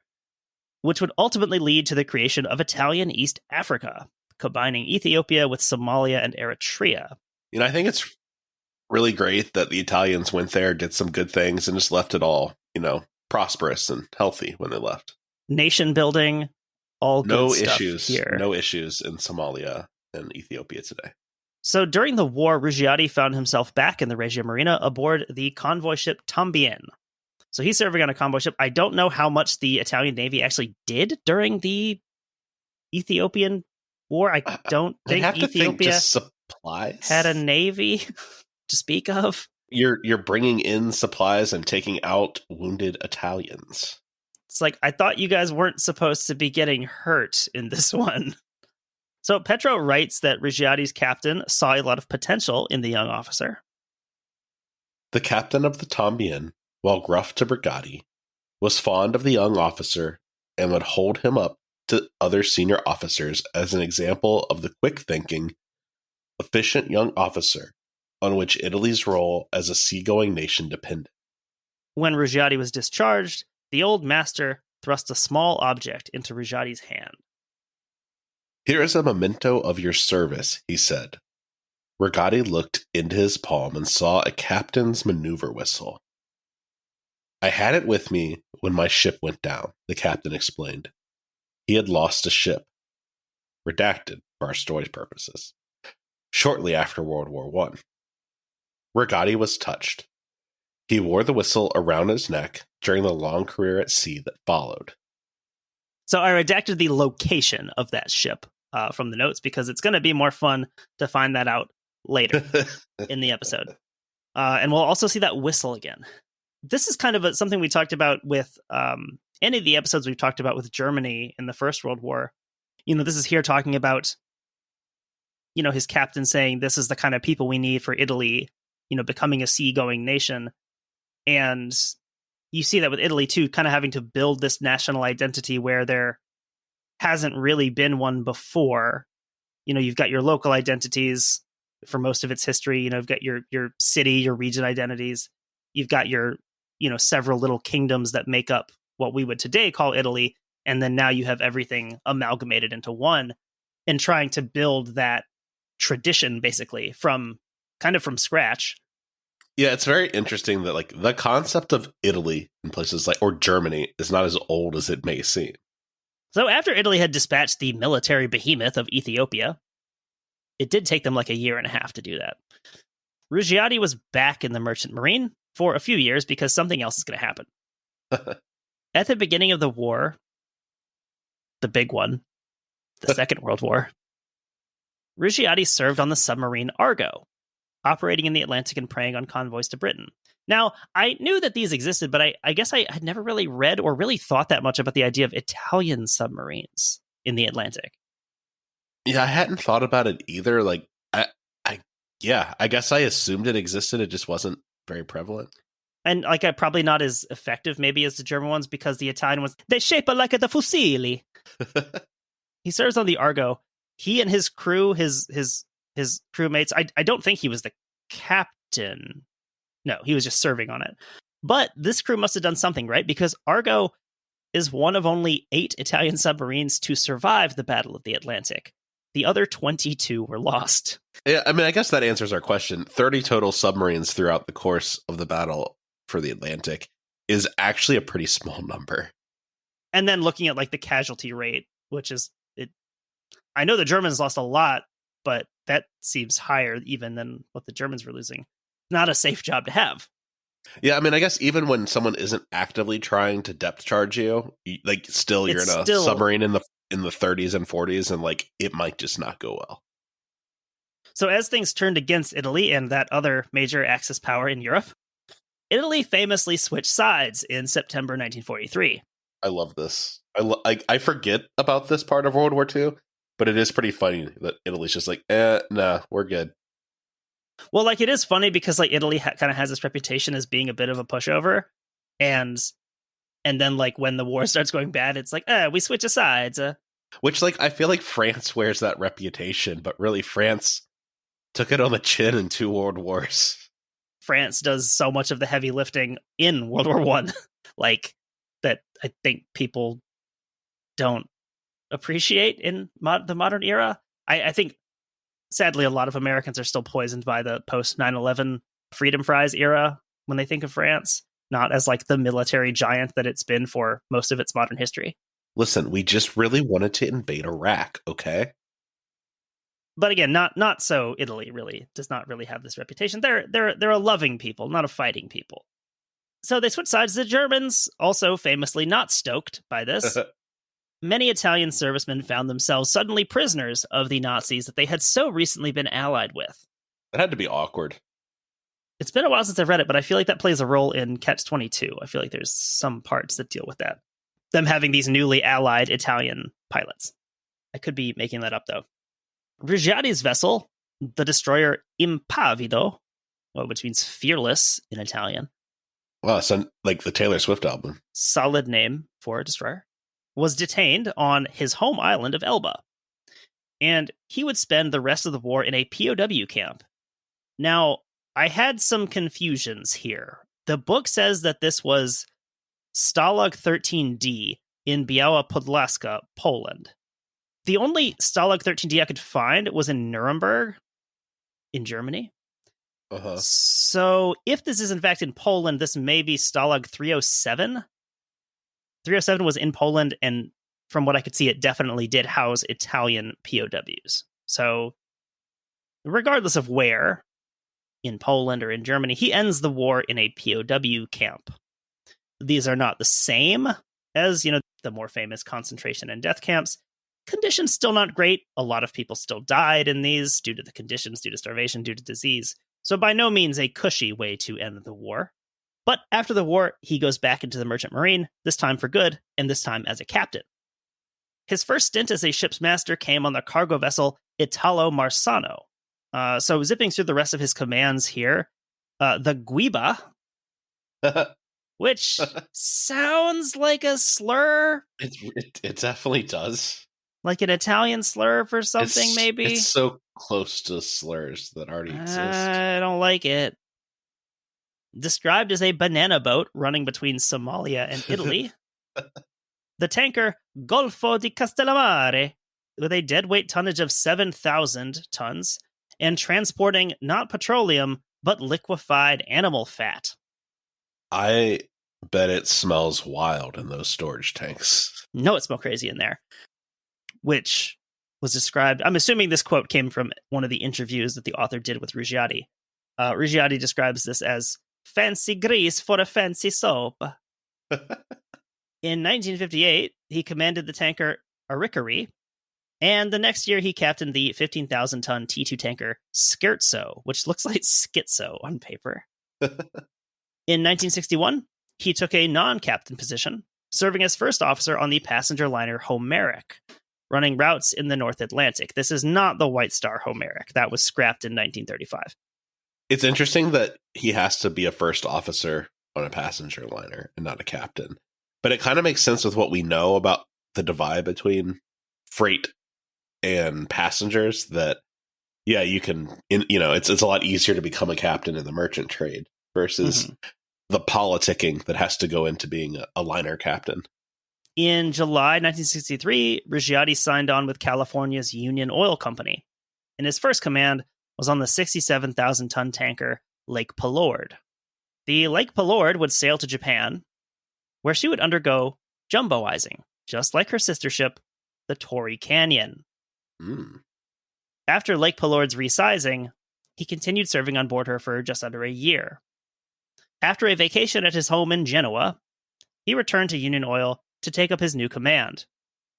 which would ultimately lead to the creation of Italian East Africa, combining Ethiopia with Somalia and Eritrea. You know, I think it's really great that the Italians went there, did some good things, and just left it all, prosperous and healthy when they left. Nation building, all good stuff here. No issues in Somalia and Ethiopia today. So during the war, Rugiati found himself back in the Regia Marina aboard the convoy ship Tambien. So he's serving on a convoy ship. I don't know how much the Italian Navy actually did during the Ethiopian War. I don't think Ethiopia supplies had a navy to speak of. You're bringing in supplies and taking out wounded Italians. It's like, I thought you guys weren't supposed to be getting hurt in this one. So Petrow writes that Rugiati's captain saw a lot of potential in the young officer. The captain of the Tambien, while gruff to Brigati, was fond of the young officer and would hold him up to other senior officers as an example of the quick-thinking, efficient young officer on which Italy's role as a seagoing nation depended. When Rugiati was discharged, the old master thrust a small object into Rugiati's hand. "Here is a memento of your service," he said. Rugiati looked into his palm and saw a captain's maneuver whistle. "I had it with me when my ship went down," the captain explained. He had lost a ship, redacted for our story's purposes, shortly after World War I. Rugiati was touched. He wore the whistle around his neck during the long career at sea that followed. So I redacted the location of that ship from the notes because it's going to be more fun to find that out later in the episode. And we'll also see that whistle again. This is kind of something we talked about with any of the episodes we've talked about with Germany in the First World War. This is here talking about, his captain saying this is the kind of people we need for Italy, becoming a seagoing nation. And you see that with Italy too, kind of having to build this national identity where there hasn't really been one before. You've got your local identities for most of its history. You've got your city, your region identities. You've got your, several little kingdoms that make up what we would today call Italy. And then now you have everything amalgamated into one, and trying to build that tradition basically from scratch. Yeah, it's very interesting that like the concept of Italy in places like, or Germany, is not as old as it may seem. So after Italy had dispatched the military behemoth of Ethiopia, it did take them like a year and a half to do that. Rugiati was back in the merchant marine for a few years because something else is going to happen. At the beginning of the war, the big one, the Second World War, Rugiati served on the submarine Argo, operating in the Atlantic and preying on convoys to Britain. Now, I knew that these existed, but I guess I had never really read or really thought that much about the idea of Italian submarines in the Atlantic. Yeah, I hadn't thought about it either. Like, I guess I assumed it existed. It just wasn't very prevalent. And probably not as effective maybe as the German ones, because the Italian ones, they shape like the fucili. He serves on the Argo. He and his crew, his crewmates, I don't think he was the captain. No, he was just serving on it. But this crew must have done something, right? Because Argo is one of only 8 Italian submarines to survive the Battle of the Atlantic. The other 22 were lost. Yeah, I mean, I guess that answers our question. 30 total submarines throughout the course of the battle for the Atlantic is actually a pretty small number. And then looking at the casualty rate, which is it. I know the Germans lost a lot, but that seems higher even than what the Germans were losing. Not a safe job to have. Yeah, I mean, I guess even when someone isn't actively trying to depth charge you, you're in a submarine in the 30s and 40s, and it might just not go well. So as things turned against Italy and that other major Axis power in Europe, Italy famously switched sides in September 1943. I love this. I forget about this part of World War II, but it is pretty funny that Italy's just nah, we're good. Well, it is funny because Italy kind of has this reputation as being a bit of a pushover, and then when the war starts going bad, it's we switch sides. Which I feel like France wears that reputation, but really France took it on the chin in 2 world wars. France does so much of the heavy lifting in World War One, that I think people don't appreciate in the modern era. I think, sadly, a lot of Americans are still poisoned by the post 9/11 Freedom Fries era when they think of France, not as the military giant that it's been for most of its modern history. Listen, we just really wanted to invade Iraq, okay? But again, not so. Italy really does not really have this reputation. They're a loving people, not a fighting people. So they switch sides. The Germans also famously not stoked by this. Many Italian servicemen found themselves suddenly prisoners of the Nazis that they had so recently been allied with. That had to be awkward. It's been a while since I've read it, but I feel like that plays a role in Catch-22. I feel like there's some parts that deal with that. Them having these newly allied Italian pilots. I could be making that up, though. Rugiati's vessel, the destroyer Impavido, which means fearless in Italian. Wow, so the Taylor Swift album. Solid name for a destroyer. Was detained on his home island of Elba. And he would spend the rest of the war in a POW camp. Now, I had some confusions here. The book says that this was Stalag 13D in Biała Podlaska, Poland. The only Stalag 13D I could find was in Nuremberg, in Germany. Uh-huh. So if this is in fact in Poland, this may be Stalag 307. 307 was in Poland, and from what I could see, it definitely did house Italian POWs. So regardless of where, in Poland or in Germany, he ends the war in a POW camp. These are not the same as, the more famous concentration and death camps. Conditions still not great. A lot of people still died in these due to the conditions, due to starvation, due to disease. So by no means a cushy way to end the war. But after the war, he goes back into the merchant marine, this time for good, and this time as a captain. His first stint as a ship's master came on the cargo vessel Italo Marsano. So zipping through the rest of his commands here, the Guiba, which sounds like a slur. It definitely does. Like an Italian slur for something, maybe? It's so close to slurs that already exist. I don't like it. Described as a banana boat running between Somalia and Italy, the tanker Golfo di Castellamare, with a deadweight tonnage of 7,000 tons, and transporting not petroleum, but liquefied animal fat. I bet it smells wild in those storage tanks. No, it smells crazy in there. Which was described, I'm assuming this quote came from one of the interviews that the author did with Rugiati. Rugiati describes this as fancy grease for a fancy soap. In 1958, he commanded the tanker Arikari, and the next year he captained the 15,000-ton T2 tanker Scherzo, which looks like Schizo on paper. In 1961, he took a non-captain position, serving as first officer on the passenger liner Homeric, running routes in the North Atlantic. This is not the White Star Homeric. That was scrapped in 1935. It's interesting that he has to be a first officer on a passenger liner and not a captain. But it kind of makes sense with what we know about the divide between freight and passengers that, yeah, you can, it's a lot easier to become a captain in the merchant trade versus the politicking that has to go into being a liner captain. In July 1963, Rugiati signed on with California's Union Oil Company, and his first command was on the 67,000-ton tanker Lake Pelord. The Lake Pelord would sail to Japan, where she would undergo jumboizing, just like her sister ship, the Torrey Canyon. After Lake Pelord's resizing, he continued serving on board her for just under a year. After a vacation at his home in Genoa, he returned to Union Oil to take up his new command,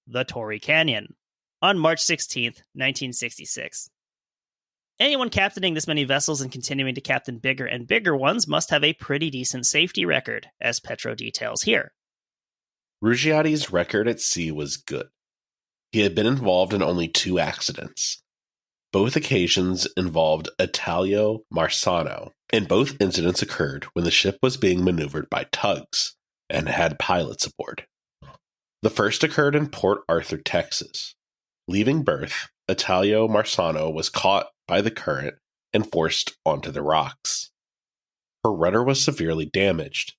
the Torrey Canyon, on March 16th, 1966. Anyone captaining this many vessels and continuing to captain bigger and bigger ones must have a pretty decent safety record, as Petrow details here. Rugiati's record at sea was good. He had been involved in only 2 accidents. Both occasions involved Italo Marsano, and both incidents occurred when the ship was being maneuvered by tugs and had pilots aboard. The first occurred in Port Arthur, Texas. Leaving berth, Italo Marsano was caught by the current and forced onto the rocks. Her rudder was severely damaged.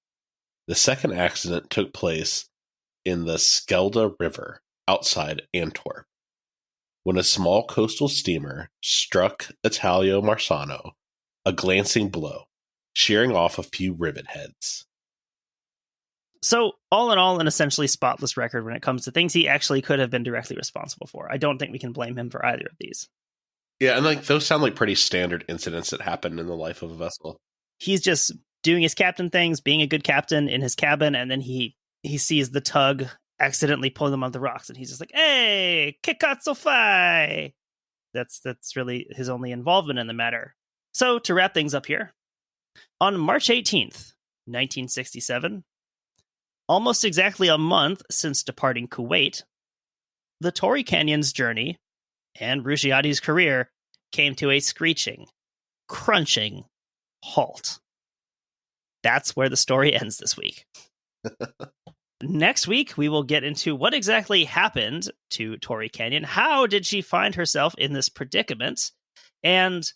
The second accident took place in the Schelde River outside Antwerp, when a small coastal steamer struck Italo Marsano, a glancing blow, shearing off a few rivet heads. So, all in all, an essentially spotless record when it comes to things he actually could have been directly responsible for. I don't think we can blame him for either of these. Yeah, and those sound like pretty standard incidents that happen in the life of a vessel. He's just doing his captain things, being a good captain in his cabin, and then he sees the tug accidentally pull them on the rocks, and he's just like, "Hey, che cazzo fai?" That's really his only involvement in the matter. So, to wrap things up here, on March 18th, 1967, almost exactly a month since departing Kuwait, the Torrey Canyon's journey and Rugiati's career came to a screeching, crunching halt. That's where the story ends this week. Next week, we will get into what exactly happened to Torrey Canyon. How did she find herself in this predicament? And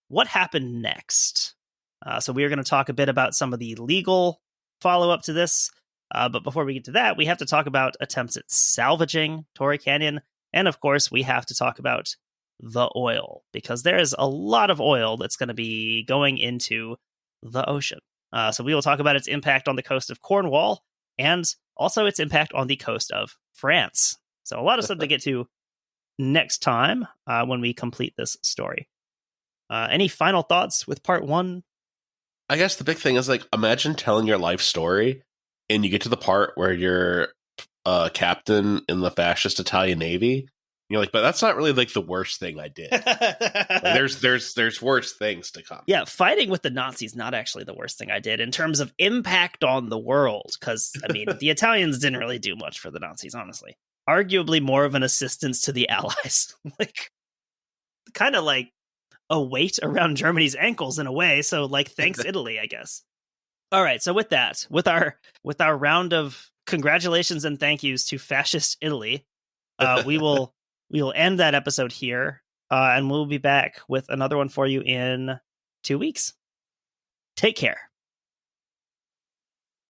what happened next? So we are going to talk a bit about some of the legal follow-up to this. But before we get to that, we have to talk about attempts at salvaging Torrey Canyon. And of course, we have to talk about the oil, because there is a lot of oil that's going to be going into the ocean. So we will talk about its impact on the coast of Cornwall and also its impact on the coast of France. So a lot of stuff to get to next time when we complete this story. Any final thoughts with part 1? I guess the big thing is, imagine telling your life story and you get to the part where you're a captain in the fascist Italian Navy. And you're like, but that's not really the worst thing I did. There's worse things to come. Yeah, fighting with the Nazis, not actually the worst thing I did in terms of impact on the world. Because, the Italians didn't really do much for the Nazis, honestly. arguably more of an assistance to the Allies. Like, kind of like a weight around Germany's ankles in a way. So, like, thanks Italy, I guess. All right. So with that, with our round of congratulations and thank yous to fascist Italy, we will end that episode here, and we'll be back with another one for you in 2 weeks. Take care.